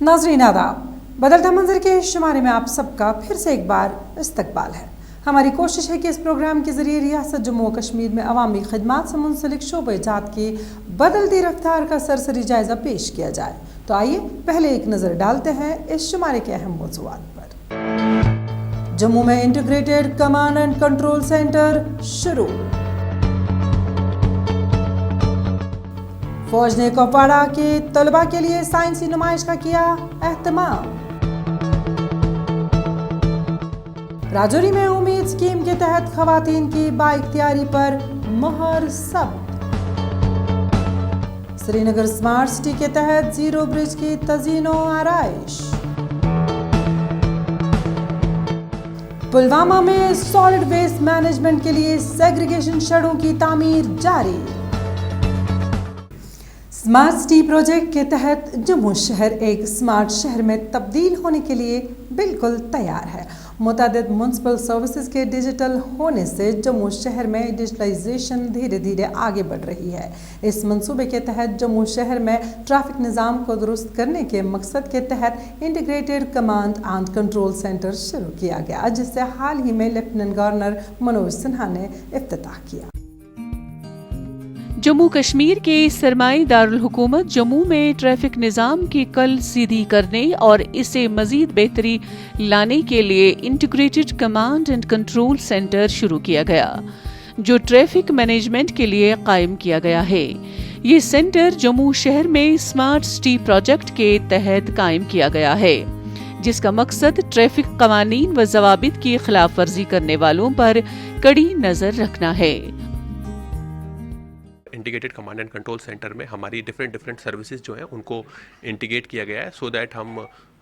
नाज़रीन आदाब, बदलता मंजर के शुमारे में आप सबका फिर से एक बार इस्तकबाल है। हमारी कोशिश है कि इस प्रोग्राम के ज़रिए रियासत जम्मू और कश्मीर में अवामी खिदमात से मुंसलिक शोबे जात की बदलती रफ्तार का सरसरी जायज़ा पेश किया जाए। तो आइए पहले एक नज़र डालते हैं इस शुमारे के अहम मौज़ूआत पर। जम्मू में integrated command and control centre शुरू। फौज ने कुपवाड़ा के तलबा के लिए साइंसी नुमाइश का किया एहतमाम। राजौरी में उम्मीद स्कीम के तहत खवातीन की बाइख्तियारी पर मोहर सब्त। श्रीनगर स्मार्ट सिटी के तहत जीरो ब्रिज की तज़ीनो आराइश। पुलवामा में सॉलिड वेस्ट मैनेजमेंट के लिए सेग्रीगेशन शेडों की तामीर जारी। स्मार्ट सिटी प्रोजेक्ट के तहत जम्मू शहर एक स्मार्ट शहर में तब्दील होने के लिए बिल्कुल तैयार है। मुतादिद म्युनिसिपल सर्विसेज के डिजिटल होने से जम्मू शहर में डिजिटलाइजेशन धीरे धीरे आगे बढ़ रही है। इस मंसूबे के तहत जम्मू शहर में ट्रैफिक निज़ाम को दुरुस्त करने के मकसद के तहत integrated command and control centre शुरू किया गया, जिससे हाल ही में लेफ्टिनेंट गवर्नर मनोज सिन्हा ने इफ्तिताह किया। जम्मू कश्मीर के सरमाई दारुल हुकूमत जम्मू में ट्रैफिक निज़ाम की कल सीधी करने और इसे मज़ीद बेहतरी लाने के लिए integrated command and control centre शुरू किया गया, जो ट्रैफिक मैनेजमेंट के लिए कायम किया गया है। ये सेंटर जम्मू शहर में स्मार्ट सिटी प्रोजेक्ट के तहत कायम किया गया है, जिसका मकसद ट्रैफिक कवानीन व ज़वाबित की खिलाफ वर्जी करने वालों पर कड़ी नज़र रखना है। Integrated command and control centre में हमारी डिफरेंट सर्विसेज जो हैं उनको इंटीग्रेट किया गया है, सो दैट हम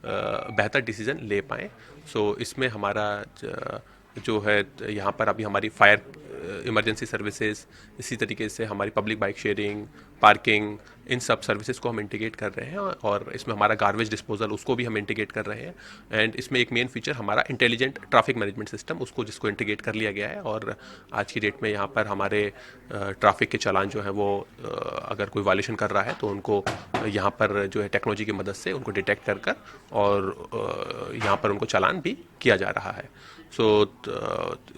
बेहतर डिसीजन ले पाएँ। सो इसमें हमारा जो है यहाँ पर अभी हमारी फायर इमरजेंसी सर्विसेज, इसी तरीके से हमारी पब्लिक बाइक शेयरिंग, पार्किंग, इन सब सर्विसेज को हम इंटीग्रेट कर रहे हैं और इसमें हमारा गार्बेज डिस्पोजल उसको भी हम इंटीग्रेट कर रहे हैं। एंड इसमें एक मेन फीचर हमारा इंटेलिजेंट ट्रैफिक मैनेजमेंट सिस्टम, उसको जिसको इंटीग्रेट कर लिया गया है। और आज की डेट में यहाँ पर हमारे ट्रैफिक के चालान जो है वो अगर कोई वायलेशन कर रहा है तो उनको यहाँ पर जो है टेक्नोलॉजी की मदद से उनको डिटेक्ट कर और यहाँ पर उनको चालान भी किया जा रहा है। सो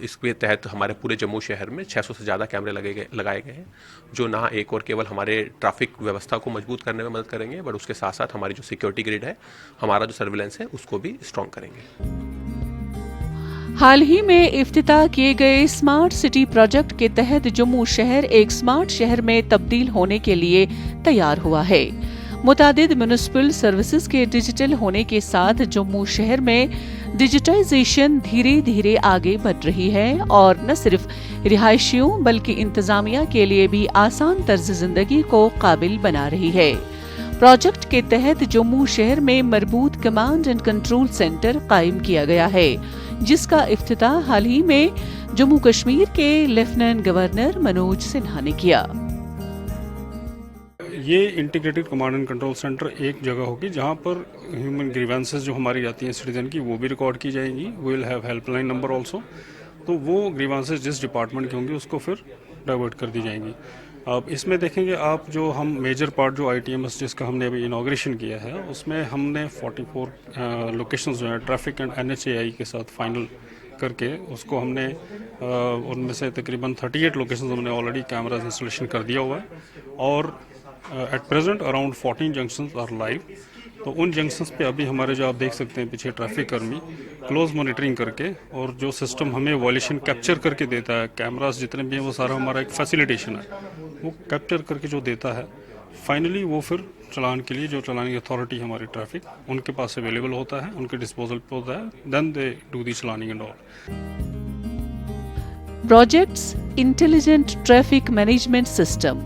इसके तहत हमारे पूरे जम्मू शहर में 600 से ज़्यादा कैमरे लगाए गए हैं, जो ना एक और केवल हमारे ट्रैफिक व्यवस्था को मजबूत करने में मदद करेंगे, बट उसके साथ साथ हमारी जो सिक्योरिटी ग्रिड है, हमारा जो सर्विलेंस है, उसको भी स्ट्रॉन्ग करेंगे। हाल ही में इफ्तिताह किए गए स्मार्ट सिटी प्रोजेक्ट के तहत जम्मू शहर एक स्मार्ट शहर में तब्दील होने के लिए तैयार हुआ है। मुतादिद म्युनिसिपल सर्विसेज के डिजिटल होने के साथ जम्मू शहर में डिजिटाइजेशन धीरे धीरे आगे बढ़ रही है और न सिर्फ रिहायशियों बल्कि इंतजामिया के लिए भी आसान तर्ज जिंदगी को काबिल बना रही है। प्रोजेक्ट के तहत जम्मू शहर में मरबूत कमांड एंड कंट्रोल सेंटर कायम किया गया है, जिसका इफ्तिताह हाल ही में जम्मू कश्मीर के लेफ्टिनेंट गवर्नर मनोज सिन्हा ने किया। ये integrated command and control centre एक जगह होगी जहाँ पर ह्यूमन ग्रीवेंसेस जो हमारी आती हैं सिटीजन की, वो भी रिकॉर्ड की जाएंगी। We will have helpline number also, तो वो ग्रीवेंसेस जिस डिपार्टमेंट की होंगी उसको फिर डाइवर्ट कर दी जाएंगी। अब इसमें देखेंगे आप, जो हम मेजर पार्ट जो ITMS जिसका हमने अभी इनाग्रेशन किया है, उसमें हमने 44 लोकेशंस जो हैं ट्रैफिक एंड NHAI के साथ फाइनल करके उसको हमने उनमें से तकरीबन 38 लोकेशंस हमने ऑलरेडी कैमराज इंस्टॉलेशन कर दिया हुआ है और at present around 14 junctions are live. तो उन जंक्शंस पे अभी हमारे जो आप देख सकते हैं पीछे ट्रैफिक कर्मी क्लोज मॉनिटरिंग करके, और जो सिस्टम हमें वॉल्यूशन कैप्चर करके देता है, कैमरास जितने भी हैं वो सारा हमारा एक फैसिलिटेशन है, वो कैप्चर करके जो देता है फाइनली वो फिर चलान के लिए जो चलानी अथॉरिटी हमारी ट्रैफिक उनके पास अवेलेबल होता है, उनके डिस्पोजल पे होता है, देन दे डू दी चलानिंग and all. Projects intelligent traffic management system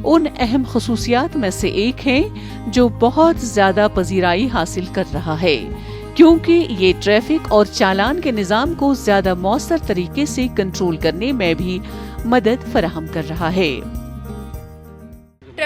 उन अहम खसूसियात में से एक है जो बहुत ज्यादा पजीराई हासिल कर रहा है, क्योंकि ये ट्रैफिक और चालान के निजाम को ज्यादा मौसर तरीके से कंट्रोल करने में भी मदद फराहम कर रहा है।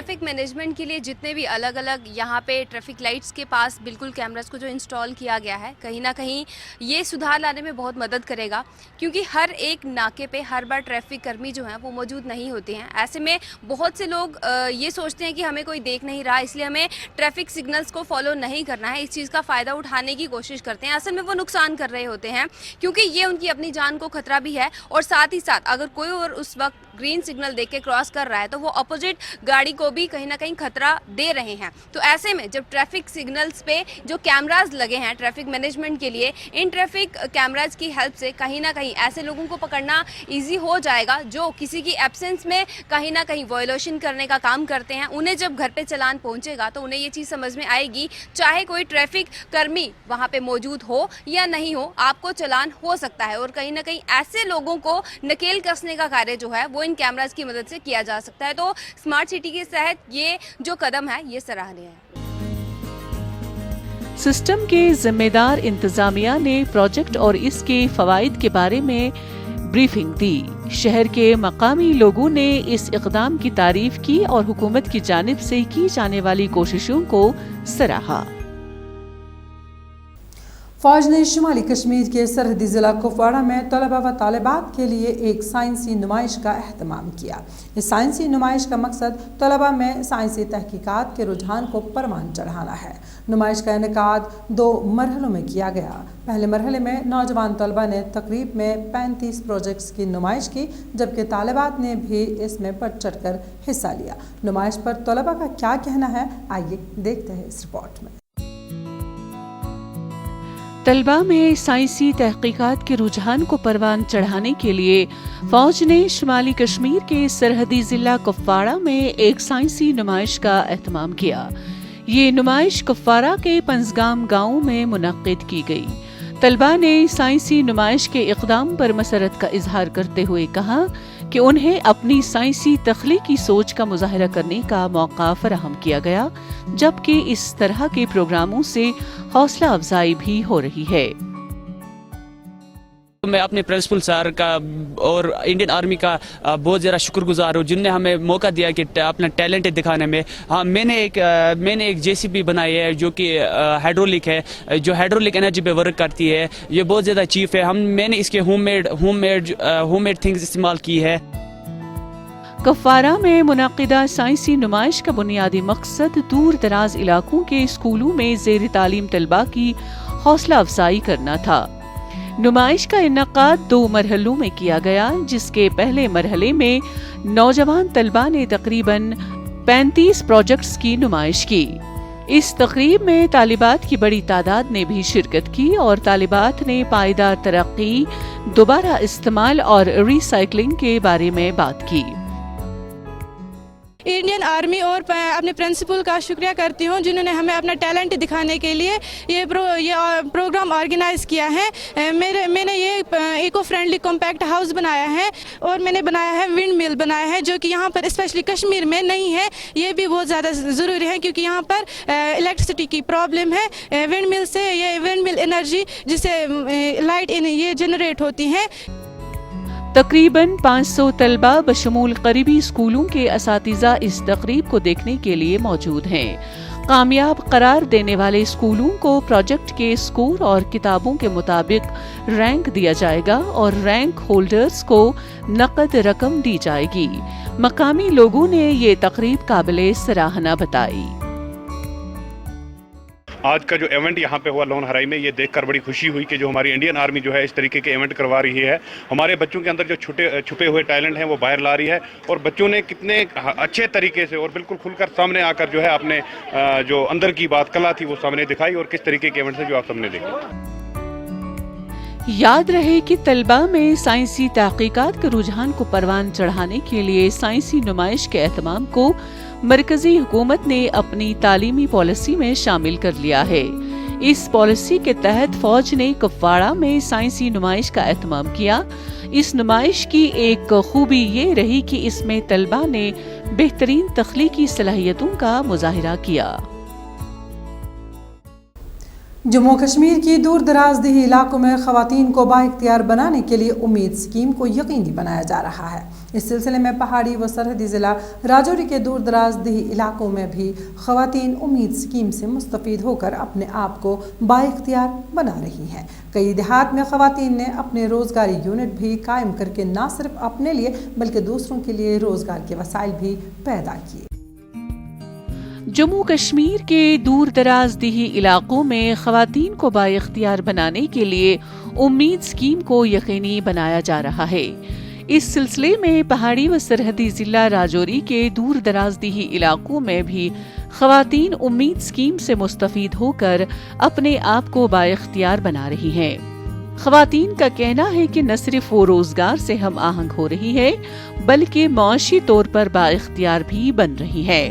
ट्रैफिक मैनेजमेंट के लिए जितने भी अलग अलग यहाँ पे ट्रैफिक लाइट्स के पास बिल्कुल कैमरास को जो इंस्टॉल किया गया है, कहीं ना कहीं ये सुधार लाने में बहुत मदद करेगा, क्योंकि हर एक नाके पे हर बार ट्रैफिक कर्मी जो हैं वो मौजूद नहीं होते हैं। ऐसे में बहुत से लोग ये सोचते हैं कि हमें कोई देख नहीं रहा, इसलिए हमें ट्रैफिक सिग्नल्स को फॉलो नहीं करना है, इस चीज़ का फ़ायदा उठाने की कोशिश करते हैं। असल में वो नुकसान कर रहे होते हैं, क्योंकि ये उनकी अपनी जान को खतरा भी है, और साथ ही साथ अगर कोई और उस वक्त ग्रीन सिग्नल देख के क्रॉस कर रहा है तो वो अपोजिट गाड़ी को भी कहीं ना कहीं खतरा दे रहे हैं। तो ऐसे में जब ट्रैफिक सिग्नल्स पे जो कैमराज लगे हैं ट्रैफिक मैनेजमेंट के लिए, इन ट्रैफिक कैमराज की हेल्प से कहीं ना कहीं ऐसे लोगों को पकड़ना ईजी हो जाएगा जो किसी की एब्सेंस में कहीं ना कहीं वायोलेशन करने का काम करते हैं। उन्हें जब घर पे चालान पहुंचेगा तो उन्हें ये चीज़ समझ में आएगी, चाहे कोई ट्रैफिक कर्मी वहाँ पे मौजूद हो या नहीं हो, आपको चालान हो सकता है। और कहीं ना कहीं ऐसे लोगों को नकेल कसने का कार्य जो है वो इन कैमराज की मदद से किया जा सकता है। तो स्मार्ट सिटी के तहत ये जो कदम है ये सराहनीय है। सिस्टम के जिम्मेदार इंतजामिया ने प्रोजेक्ट और इसके फवाइद के बारे में ब्रीफिंग दी। शहर के मकामी लोगों ने इस इक़दाम की तारीफ की और हुकूमत की जानिब से की जाने वाली कोशिशों को सराहा। फौज ने शुमाली कश्मीर के सरहदी ज़िला कुपवाड़ा में तलबा व तालिबात के लिए एक साइंसी नुमाइश का एहतमाम किया। इस साइंसी नुमाइश का मकसद तलबा में साइंसी तहकीकात के रुझान को परवान चढ़ाना है। नुमाइश का इनेकाद 2 मरहलों में किया गया। पहले मरहले में नौजवान तलबा ने तकरीब में 35 प्रोजेक्ट्स की नुमाइश की, जबकि तालिबात ने भी इसमें बढ़ चढ़ कर हिस्सा लिया। नुमाइश पर तलबा का क्या कहना है, आइए देखते हैं इस रिपोर्ट में। तलबा में साइंसी तहकीकात के रुझान को परवान चढ़ाने के लिए फौज ने शुमाली कश्मीर के सरहदी जिला कुपवाड़ा में एक साइंसी नुमाइश का एहतमाम किया। ये नुमाइश कुपवाड़ा के पंजगाम गांव में मुनक्किद की गई। तलबा ने साइंसी नुमाइश के इक़दाम पर मसरत का इजहार करते हुए कहा कि उन्हें अपनी साइंसी तख्लीकी सोच का मुजाहरा करने का मौका फराहम किया गया, जबकि इस तरह के प्रोग्रामों से हौसला अफजाई भी हो रही है। मैं अपने प्रिंसिपल सर का और इंडियन आर्मी का बहुत ज़्यादा शुक्रगुजार हूँ, जिनने हमें मौका दिया कि अपना टैलेंट दिखाने में। हाँ, मैंने एक JCB बनाई है जो कि हाइड्रोलिक है, जो हाइड्रोलिक एनर्जी पे वर्क करती है। ये बहुत ज़्यादा चीफ है। मैंने इसके होममेड थिंग्स इस्तेमाल की है। कुपवाड़ा में मुनाकिदा साइंसी नुमाइश का बुनियादी मकसद दूर दराज इलाकों के स्कूलों में ज़ेर तालीम तलबा की हौसला अफजाई करना था। नुमाइश का इनकाद 2 मरहलों में किया गया, जिसके पहले मरहले में नौजवान तलबा ने तकरीबन 35 प्रोजेक्ट्स की नुमाइश की। इस तकरीब में तालिबात की बड़ी तादाद ने भी शिरकत की और तालिबात ने पायदार तरक्की, दोबारा इस्तेमाल और रिसाइकलिंग के बारे में बात की। इंडियन आर्मी और अपने प्रिंसिपल का शुक्रिया करती हूँ, जिन्होंने हमें अपना टैलेंट दिखाने के लिए ये प्रोग्राम ऑर्गेनाइज किया है। मैंने ये इको फ्रेंडली कॉम्पैक्ट हाउस बनाया है और मैंने बनाया है विंड मिल बनाया है, जो कि यहाँ पर स्पेशली कश्मीर में नहीं है। ये भी बहुत ज़्यादा ज़रूरी है क्योंकि यहाँ पर इलेक्ट्रिसिटी की प्रॉब्लम है। विंड मिल से ये विंड मिल एनर्जी जिससे लाइट ये जनरेट होती है। तकरीबन 500 तलबा बशमूल करीबी स्कूलों के असातिज़ा इस तकरीब को देखने के लिए मौजूद हैं। कामयाब करार देने वाले स्कूलों को प्रोजेक्ट के स्कोर और किताबों के मुताबिक रैंक दिया जाएगा और रैंक होल्डर्स को नकद रकम दी जाएगी। मकामी लोगों ने ये तकरीब काबिले सराहना बताई। आज का जो इवेंट यहाँ पे हुआ लोन हराई में, ये देखकर बड़ी खुशी हुई कि जो हमारी इंडियन आर्मी जो है इस तरीके के इवेंट करवा रही है। हमारे बच्चों के अंदर जो छुपे हुए टैलेंट हैं वो बाहर ला रही है और बच्चों ने कितने अच्छे तरीके से और बिल्कुल खुलकर सामने आकर जो है अपने जो अंदर की बात कला थी वो सामने दिखाई और किस तरीके के इवेंट है जो आप सामने देखें। याद रहे कि तलबा में साइंसी तहकीकात के रुझान को परवान चढ़ाने के लिए साइंसी नुमाइश के एहतमाम को मरकजी हुकूमत ने अपनी तालीमी पॉलिसी में शामिल कर लिया है। इस पॉलिसी के तहत फौज ने कुपवाड़ा में साइंसी नुमाइश का एहतमाम किया। इस नुमाइश की एक खूबी ये रही कि इसमें तलबा ने बेहतरीन तख्लीकी सलाहियतों का मुजाहिरा किया। जम्मू कश्मीर की दूर दराज देही इलाकों में ख़वातीन को बाइख्तियार बनाने के लिए उम्मीद स्कीम को यकीनी बनाया जा रहा है। इस सिलसिले में पहाड़ी व सरहदी ज़िला राजौरी के दूर दराज देही इलाकों में भी ख़वातीन उम्मीद स्कीम से मुस्तफ़ीद होकर अपने आप को बाइख्तियार बना रही हैं। कई देहात में ख़वातीन ने अपने रोज़गारी यूनिट भी कायम करके न सिर्फ अपने लिए बल्कि दूसरों के लिए रोज़गार के वसाइल भी पैदा किए। जम्मू कश्मीर के दूर दराज देही इलाकों में ख़वातीन को बाइख्तियार बनाने के लिए उम्मीद स्कीम को यकीनी बनाया जा रहा है। इस सिलसिले में पहाड़ी व सरहदी ज़िला राजौरी के दूर दराज देही इलाकों में भी ख़वातीन उम्मीद स्कीम से मुस्तफ़ीद होकर अपने आप को बाइख्तियार बना रही हैं। ख़वातीन का कहना है कि न सिर्फ वो रोज़गार से हम आहंग हो रही है बल्कि माशी तौर पर बाइख्तियार भी बन रही है।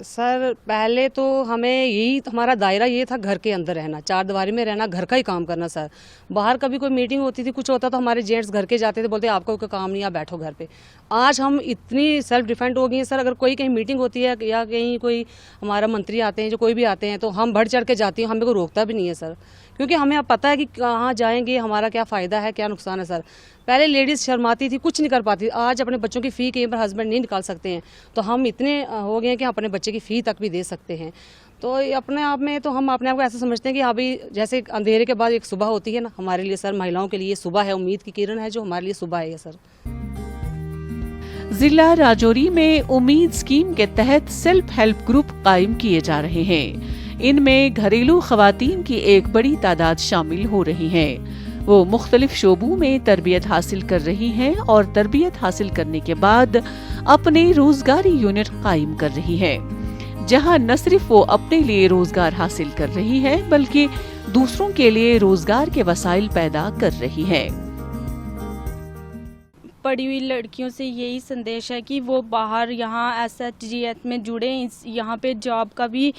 सर पहले तो हमें यही हमारा दायरा ये था, घर के अंदर रहना, चार दीवारी में रहना, घर का ही काम करना। सर बाहर कभी कोई मीटिंग होती थी, कुछ होता तो हमारे जेंट्स घर के जाते थे, बोलते आपका कोई काम नहीं, आप बैठो घर पे। आज हम इतनी सेल्फ डिफेंड हो गई हैं सर, अगर कोई कहीं मीटिंग होती है या कहीं कोई हमारा मंत्री आते हैं, जो कोई भी आते हैं, तो हम बढ़ चढ़ के जाती हैं, हमें कोई रोकता भी नहीं है सर, क्योंकि हमें अब पता है कि कहाँ जाएंगे, हमारा क्या फ़ायदा है, क्या नुकसान है। सर पहले लेडीज़ शर्माती थी, कुछ नहीं कर पाती, आज अपने बच्चों की फ़ी कहीं पर हस्बैंड नहीं निकाल सकते हैं, तो हम इतने हो गए हैं कि अपने बच्चे की फ़ी तक भी दे सकते हैं। तो अपने आप में तो हम अपने आप को ऐसा समझते हैं कि हाँ भाई, जैसे अंधेरे के बाद एक सुबह होती है ना, हमारे लिए सर महिलाओं के लिए सुबह है, उम्मीद की किरण है जो हमारे लिए सुबह है सर। जिला राजौरी में उम्मीद स्कीम के तहत सेल्फ हेल्प ग्रुप कायम किए जा रहे हैं। इनमें घरेलू ख़वातीन की एक बड़ी तादाद शामिल हो रही है। वो मुख्तलिफ शोबों में तरबियत हासिल कर रही हैं और तरबियत हासिल करने के बाद अपने रोजगारी यूनिट कायम कर रही हैं, जहां न सिर्फ वो अपने लिए रोजगार हासिल कर रही है बल्कि दूसरों के लिए रोजगार के वसाइल पैदा कर रही है। पढ़ी हुई लड़कियों से यही संदेश है कि वो बाहर यहाँ SHGH में जुड़े, यहाँ पे जॉब का भी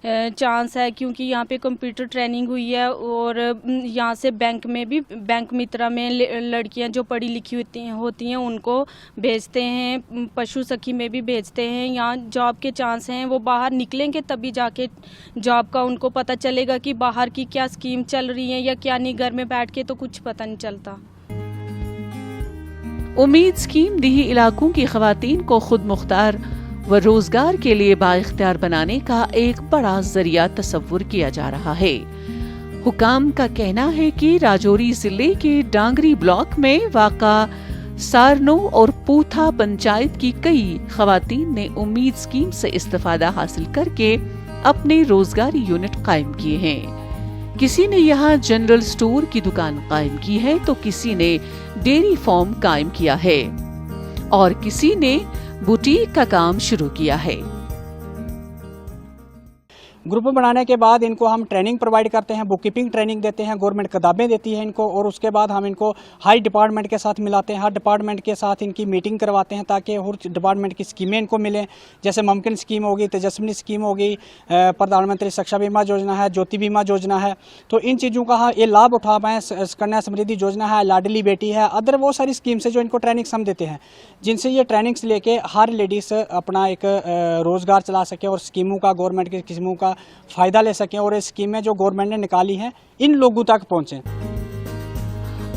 चांस है, क्योंकि यहाँ पे कंप्यूटर ट्रेनिंग हुई है और यहाँ से बैंक में भी, बैंक मित्रा में लड़कियाँ जो पढ़ी लिखी होती हैं उनको भेजते हैं, पशु सखी में भी भेजते हैं। यहाँ जॉब के चांस हैं, वो बाहर निकलेंगे तभी जाके जॉब का उनको पता चलेगा कि बाहर की क्या स्कीम चल रही है या क्या नहीं, घर में बैठ के तो कुछ पता नहीं चलता। उम्मीद स्कीम देही इलाकों की ख़वातीन को खुद मुख्तार व रोजगार के लिए बाइख्तियार बनाने का एक बड़ा जरिया तस्वुर किया जा रहा है। हुकाम का कहना है कि राजौरी जिले के डांगरी ब्लॉक में वाक़ा सारनो और पूथा पंचायत की कई ख़वातीन ने उम्मीद स्कीम से इस्तेफादा हासिल करके अपने रोजगारी यूनिट कायम किए हैं। किसी ने यहाँ जनरल स्टोर की दुकान कायम की है तो किसी ने डेयरी फार्म कायम किया है और किसी ने बुटीक का काम शुरू किया है। ग्रुप बनाने के बाद इनको हम ट्रेनिंग प्रोवाइड करते हैं, बुक कीपिंग ट्रेनिंग देते हैं, गवर्नमेंट किताबें देती है इनको, और उसके बाद हम इनको हर डिपार्टमेंट के साथ मिलाते हैं, हर डिपार्टमेंट के साथ इनकी मीटिंग करवाते हैं ताकि हर डिपार्टमेंट की स्कीमें इनको मिलें। जैसे मुमकिन स्कीम होगी, तेजस्विनी स्कीम होगी, प्रधानमंत्री शिक्षा बीमा योजना है, ज्योति बीमा योजना है, तो इन चीज़ों का ये लाभ उठा पाएँ। कन्या समृद्धि योजना है, लाडली बेटी है, अदर बहुत सारी स्कीम्स है जो इनको ट्रेनिंग्स हम देते हैं, जिनसे ये ट्रेनिंग्स लेके हर लेडीज़ अपना एक रोज़गार चला सके और स्कीमों का, गवर्नमेंट की स्कीमों का फ़ायदा ले सकें और ये स्कीमें जो गवर्नमेंट ने निकाली हैं इन लोगों तक पहुँचें।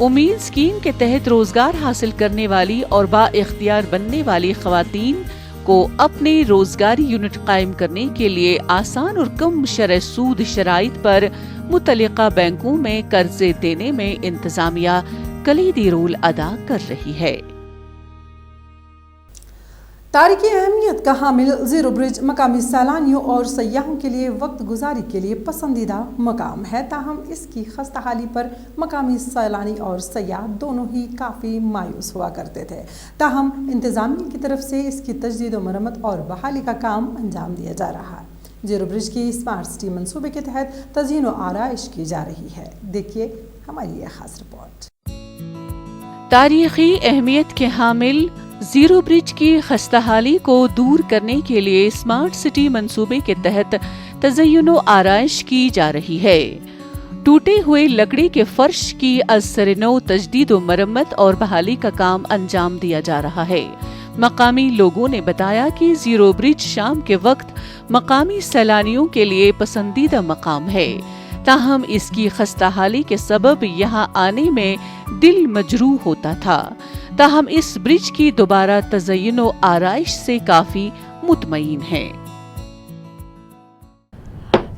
उम्मीद स्कीम के तहत रोजगार हासिल करने वाली और बाइख्तियार बनने वाली ख़वातीन को अपने रोजगारी यूनिट कायम करने के लिए आसान और कम शरह सूद शराइत पर मुतल्लिका बैंकों में कर्जे देने में इंतजामिया कलीदी रोल अदा कर रही है। तारीख़ी अहमियत का हामिल ज़ीरो ब्रिज मकामी सैलानियों और सयाहों के लिए वक्त गुजारी के लिए पसंदीदा मकाम है, ताहम इसकी खस्ताहाली पर मकामी सैलानी और सयाह दोनों ही काफ़ी मायूस हुआ करते थे। ताहम इंतज़ामिया की तरफ से इसकी तजदीद व मरम्मत और बहाली का काम अंजाम दिया जा रहा है। ज़ीरो ब्रिज की स्मार्ट सिटी मंसूबे के तहत तज़ीन व आराइश की जा रही है। देखिए हमारी यह खास रिपोर्ट। तारीख़ी अहमियत के हामिल ज़ीरो ब्रिज की खस्ताहाली को दूर करने के लिए स्मार्ट सिटी मंसूबे के तहत तज़य्युन व आराइश की जा रही है। टूटे हुए लकड़ी के फर्श की अज़-सर-नौ तजदीद व मरम्मत और बहाली का काम अंजाम दिया जा रहा है। मकामी लोगों ने बताया कि ज़ीरो ब्रिज शाम के वक्त मकामी सैलानियों के लिए पसंदीदा मकाम है। ताहम इसकी खस्ताहाली के सबब यहाँ आने में दिल मजरूह होता था। ताहम इस ब्रिज की दोबारा तज़य्युन व आराइश से काफी मुतमईन है।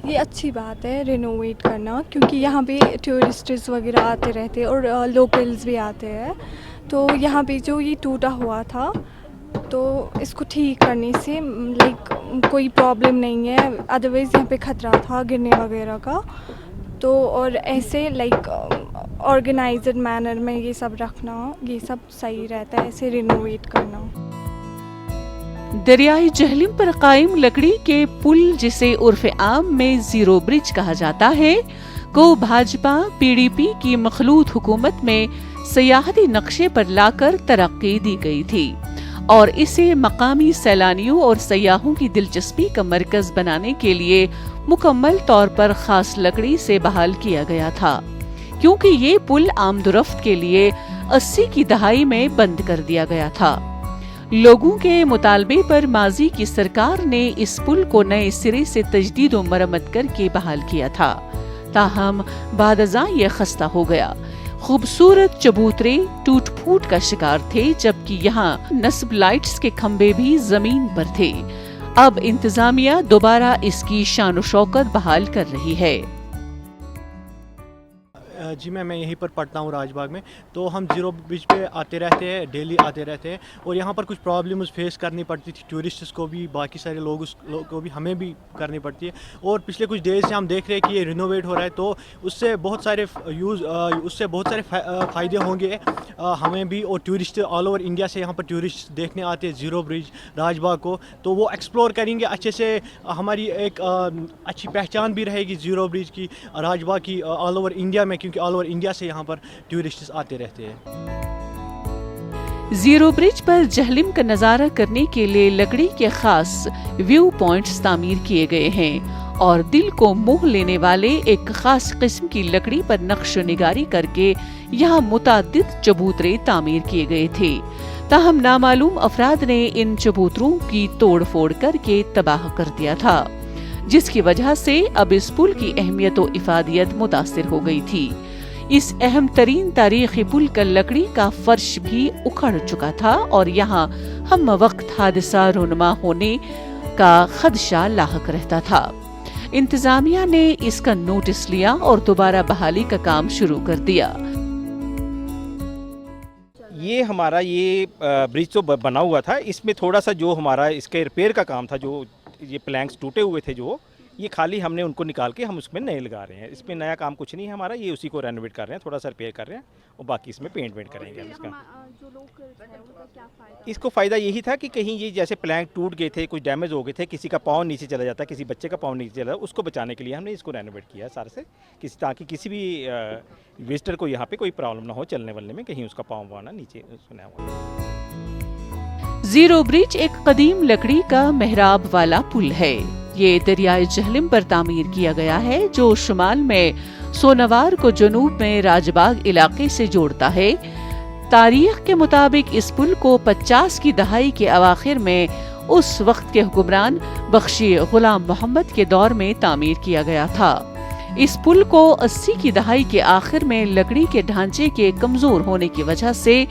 ये अच्छी बात है रिनोवेट करना, क्योंकि यहाँ पे टूरिस्ट्स वगैरह आते रहते हैं और लोकल्स भी आते हैं। तो यहाँ पे जो ये टूटा हुआ था तो इसको ठीक करने से लाइक कोई प्रॉब्लम नहीं है, अदरवाइज़ यहाँ पे खतरा था गिरने वगैरह का। तो और ऐसे लाइक ऑर्गेनाइज्ड मैनर में ये सब रखना, ये सब सही रहता है, ऐसे रिनोवेट करना। दरियाई जहलिम पर कायम लकड़ी के पुल, जिसे उर्फ़े आम में जीरो ब्रिज कहा जाता है, को भाजपा पीडीपी की मखलूत हुकूमत में सियाहती नक्शे पर लाकर तरक्की दी गई थी और इसे मकामी सैलानियों और सयाहों की दिलचस्पी का मरकज बनाने के लिए मुकम्मल तौर पर खास लकड़ी से बहाल किया गया था, क्योंकि ये पुल आमदोरफ्त के लिए 80 की दहाई में बंद कर दिया गया था। लोगों के मुतालबे पर माजी की सरकार ने इस पुल को नए सिरे से तजदीद व मरम्मत करके बहाल किया था। ताहम बादअज़ां ये खस्ता हो गया। खूबसूरत चबूतरे टूट फूट का शिकार थे, जबकि यहाँ नस्ब लाइट्स के खंबे भी जमीन पर थे। अब इंतजामिया दोबारा इसकी शान व शौकत बहाल कर रही है। जी मैं यहीं पर पढ़ता हूँ राजबाग में, तो हम जीरो ब्रिज पे आते रहते हैं, डेली आते रहते हैं और यहाँ पर कुछ प्रॉब्लम्स फेस करनी पड़ती थी, टूरिस्ट्स को भी, बाकी सारे लोग को भी, हमें भी करनी पड़ती है। और पिछले कुछ डेज से हम देख रहे हैं कि ये रिनोवेट हो रहा है, तो उससे बहुत सारे फ़ायदे होंगे हमें भी और टूरिस्ट ऑल ओवर इंडिया से यहाँ पर टूरिस्ट देखने आते हैं जीरो ब्रिज राजबाग को, तो वो एक्सप्लोर करेंगे अच्छे से। हमारी एक अच्छी पहचान भी रहेगी जीरो ब्रिज की, राजबाग की ऑल ओवर इंडिया में, क्योंकि ऑल ओवर इंडिया से यहाँ पर टूरिस्ट आते रहते हैं। जीरो ब्रिज पर जहलिम का नजारा करने के लिए लकड़ी के खास व्यू पॉइंट्स तामीर किए गए हैं और दिल को मोह लेने वाले एक खास किस्म की लकड़ी पर नक्श निगारी करके यहाँ मुताद्दिद चबूतरे तामीर किए गए थे। ताहम नामालूम अफराद ने इन चबूतरों की तोड़ फोड़ करके तबाह कर दिया था, जिसकी वजह से अब इस पुल की अहमियत व इफादियत मुतासिर हो गई थी। इस अहम तरीन तारीखी पुल का लकड़ी का फर्श भी उखड़ चुका था और यहाँ हम वक्त हादसा रोनमा होने का खदशा लाहक रहता था। इंतजामिया ने इसका नोटिस लिया और दोबारा बहाली का काम शुरू कर दिया। ये हमारा ब्रिज तो बना हुआ था, इसमें थोड़ा सा जो हमारा इसके रिपेयर का काम था, जो ये प्लैंक्स टूटे हुए थे, जो ये खाली हमने उनको निकाल के हम उसमें नए लगा रहे हैं। इसमें नया काम कुछ नहीं है हमारा, ये उसी को रेनोवेट कर रहे हैं, थोड़ा सा रिपेयर कर रहे हैं और बाकी इसमें पेंट करेंगे हम इसका। इसको फ़ायदा यही था कि कहीं ये जैसे प्लैंक टूट गए थे, कुछ डैमेज हो गए थे, किसी का पाँव नीचे चला जाता, किसी बच्चे का पाँव नीचे चला, उसको बचाने के लिए हमने इसको रेनोवेट किया सारे से, ताकि किसी भी विजिटर को यहाँ पे कोई प्रॉब्लम ना हो चलने वलने में, कहीं उसका पाँव वाना नीचे सुना हुआ। जीरो ब्रिज एक कदीम लकड़ी का मेहराब वाला पुल है। ये दरियाए जहलिम पर तामीर किया गया है, जो शुमाल में सोनवार को जनूब में राजबाग इलाके से जोड़ता है। तारीख के मुताबिक इस पुल को 50 की दहाई के अवाखिर में उस वक्त के हुक्मरान बख्शी गुलाम मोहम्मद के दौर में तामीर किया गया था। इस पुल को 80 की दहाई के आखिर में लकड़ी के ढांचे के कमजोर होने की वजह से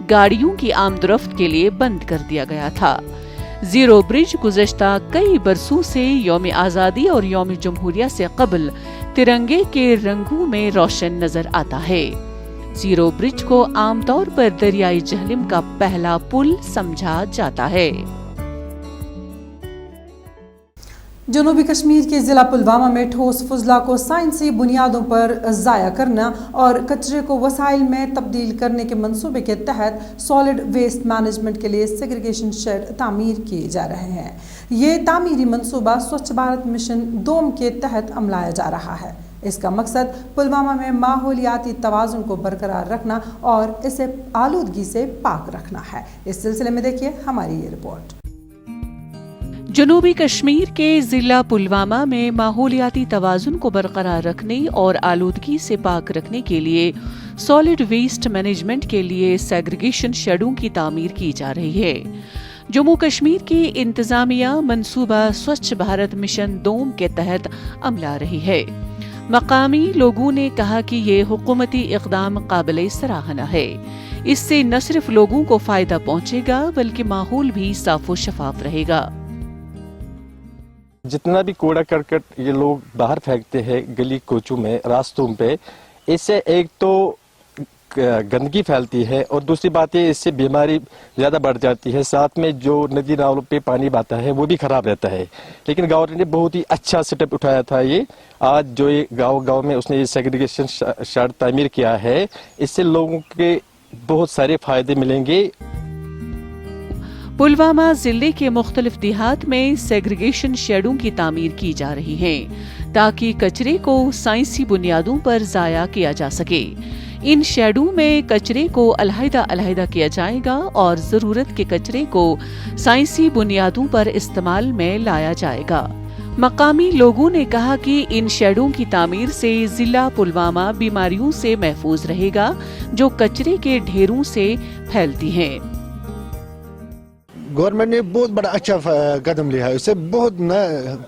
गाड़ियों की आमदरफ्त के लिए बंद कर दिया गया था। जीरो ब्रिज गुज़श्ता कई बरसों से यौम आज़ादी और यौम जमहूरिया से कबल तिरंगे के रंगों में रोशन नजर आता है। जीरो ब्रिज को आमतौर पर दरियाई जहलिम का पहला पुल समझा जाता है। जनूबी कश्मीर के ज़िला पुलवामा में ठोस फुजला को साइंसी बुनियादों पर ज़ाया करना और कचरे को वसाइल में तब्दील करने के मंसूबे के तहत सॉलिड वेस्ट मैनेजमेंट के लिए सेग्रीगेशन शेड तामीर किए जा रहे हैं। ये तामीरी मंसूबा स्वच्छ भारत मिशन 2 के तहत अमलाया जा रहा है। इसका मकसद पुलवामा में माहौलियाती तवाज़ुन को बरकरार रखना और इसे आलूदगी से पाक रखना है। इस सिलसिले में देखिए हमारी ये रिपोर्ट। जनूबी कश्मीर के जिला पुलवामा में माहौलियाती तवाज़ुन को बरकरार रखने और आलूदगी से पाक रखने के लिए सॉलिड वेस्ट मैनेजमेंट के लिए सेग्रीगेशन शेडों की तामीर की जा रही है। जम्मू कश्मीर की इंतजामिया मंसूबा स्वच्छ भारत मिशन दोम के तहत अमला रही है। मकामी लोगों ने कहा कि ये हुकूमती इक़दाम काबिल सराहना है। इससे न सिर्फ लोगों को फायदा पहुंचेगा बल्कि माहौल भी साफो शफाफ रहेगा। जितना भी कूड़ा करकट ये लोग बाहर फेंकते हैं गली कोचों में, रास्तों पे, इससे एक तो गंदगी फैलती है और दूसरी बात है इससे बीमारी ज़्यादा बढ़ जाती है। साथ में जो नदी नालों पे पानी बहता है वो भी खराब रहता है। लेकिन गवर्नमेंट ने बहुत ही अच्छा स्टेप उठाया था। ये आज जो ये गांव में उसने ये सेग्रीगेशन शार्ट तामीर किया है, इससे लोगों के बहुत सारे फायदे मिलेंगे। पुलवामा जिले के मुख्तलिफ देहात में सेग्रीगेशन शेडों की तामीर की जा रही है ताकि कचरे को साइंसी बुनियादों पर ज़ाया किया जा सके। इन शेडों में कचरे को अलहदा किया जाएगा और जरूरत के कचरे को साइंसी बुनियादों पर इस्तेमाल में लाया जाएगा। मकामी लोगों ने कहा कि इन शेडों की तामीर से जिला पुलवामा बीमारियों से महफूज रहेगा जो कचरे के ढेरों से फैलती हैं। गवर्नमेंट ने बहुत बड़ा अच्छा कदम लिया है। इससे बहुत न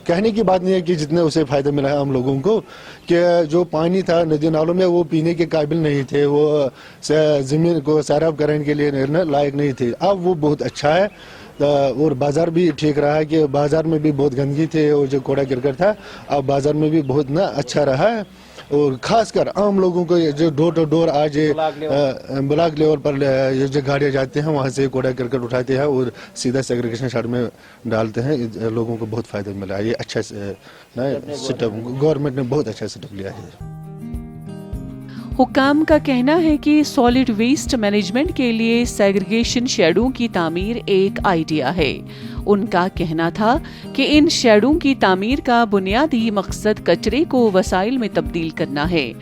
कहने की बात नहीं है कि जितने उसे फायदा मिला है हम लोगों को, कि जो पानी था नदी नालों में वो पीने के काबिल नहीं थे, वो ज़मीन को सैराब करने के लिए लायक नहीं थे। अब वो बहुत अच्छा है और बाज़ार भी ठीक रहा है कि बाज़ार में भी बहुत गंदगी थे और जो कूड़ा गिरकर था, अब बाज़ार में भी बहुत अच्छा रहा है। और खासकर आम लोगों को जो डोर टू डोर आज ब्लॉक लेवल पर जो गाड़ियाँ जाते हैं वहाँ से कूड़ा करकट उठाते हैं और सीधा सेग्रीगेशन शार्ट में डालते हैं। लोगों को बहुत फायदा मिला है। ये अच्छा सेटअप गवर्नमेंट ने बहुत अच्छा सेटअप लिया है। हुक्काम का कहना है कि सॉलिड वेस्ट मैनेजमेंट के लिए सेग्रीगेशन शेडों की तामीर एक आइडिया है। उनका कहना था कि इन शेडों की तामीर का बुनियादी मकसद कचरे को वसाइल में तब्दील करना है।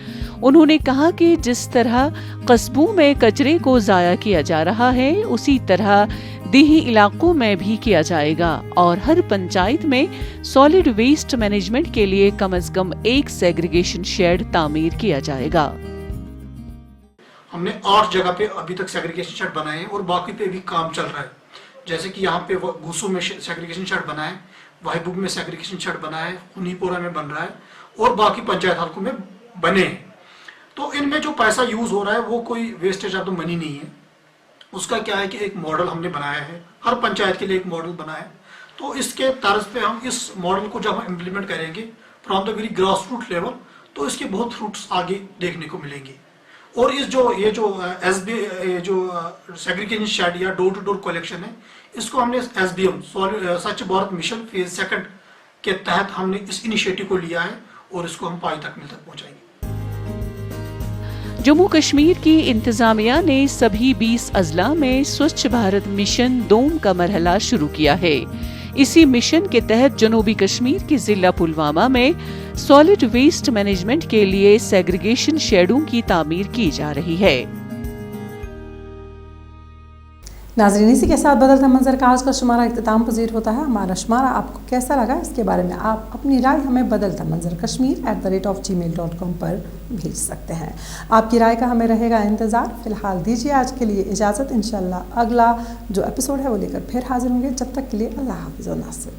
उन्होंने कहा कि जिस तरह कस्बों में कचरे को ज़ाया किया जा रहा है उसी तरह देही इलाकों में भी किया जाएगा और हर पंचायत में सॉलिड वेस्ट मैनेजमेंट के लिए कम से कम एक सेग्रीगेशन शेड तामीर किया जाएगा। हमने 8 जगह पे अभी तक सेग्रीगेशन शेड बनाए हैं और बाकी पे भी काम चल रहा है। जैसे कि यहाँ पे गूसू में सेग्रीगेशन शेड बना है, वाहिबुग में सेग्रीगेशन शेड बना है, हुनीपोरा में बन रहा है और बाकी पंचायत हल्कों में बने हैं। तो इनमें जो पैसा यूज हो रहा है वो कोई वेस्टेज ऑफ द मनी नहीं है। उसका क्या है कि एक मॉडल हमने बनाया है, हर पंचायत के लिए एक मॉडल बना है। तो इसके तर्ज पे हम इस मॉडल को जब हम इम्प्लीमेंट करेंगे from the very grass root level, तो इसके बहुत फ्रूट्स आगे देखने को मिलेंगे। और इस जो सेग्रीगेशन शेड या डोर टू डोर कलेक्शन है, इसको हमने SBM स्वच्छ भारत मिशन फेज 2 के तहत हमने इस इनिशिएटिव को लिया है और इसको हम पाई तक मिल तक पहुंचाएंगे। जम्मू कश्मीर की इंतजामिया ने सभी 20 अजला में स्वच्छ भारत मिशन दोम का मरहला शुरू किया है। इसी मिशन के तहत जनूबी कश्मीर के जिला पुलवामा में सॉलिड वेस्ट मैनेजमेंट के लिए सेग्रीगेशन शेडों की तामीर की जा रही है। नाज़रीन, इसी के साथ बदलता मंजर का आज का शुमारा इख्तिताम पजीर होता है। हमारा शुमारा आपको कैसा लगा इसके बारे में आप अपनी राय हमें बदलता मंजर kashmir@gmail.com पर भेज सकते हैं। आपकी राय का हमें रहेगा इंतज़ार। फिलहाल दीजिए आज के लिए इजाज़त। इंशाल्लाह अगला जो एपिसोड है वो लेकर फिर हाजिर होंगे। जब तक के लिए अल्लाह हाफ़िज़ व नासिर।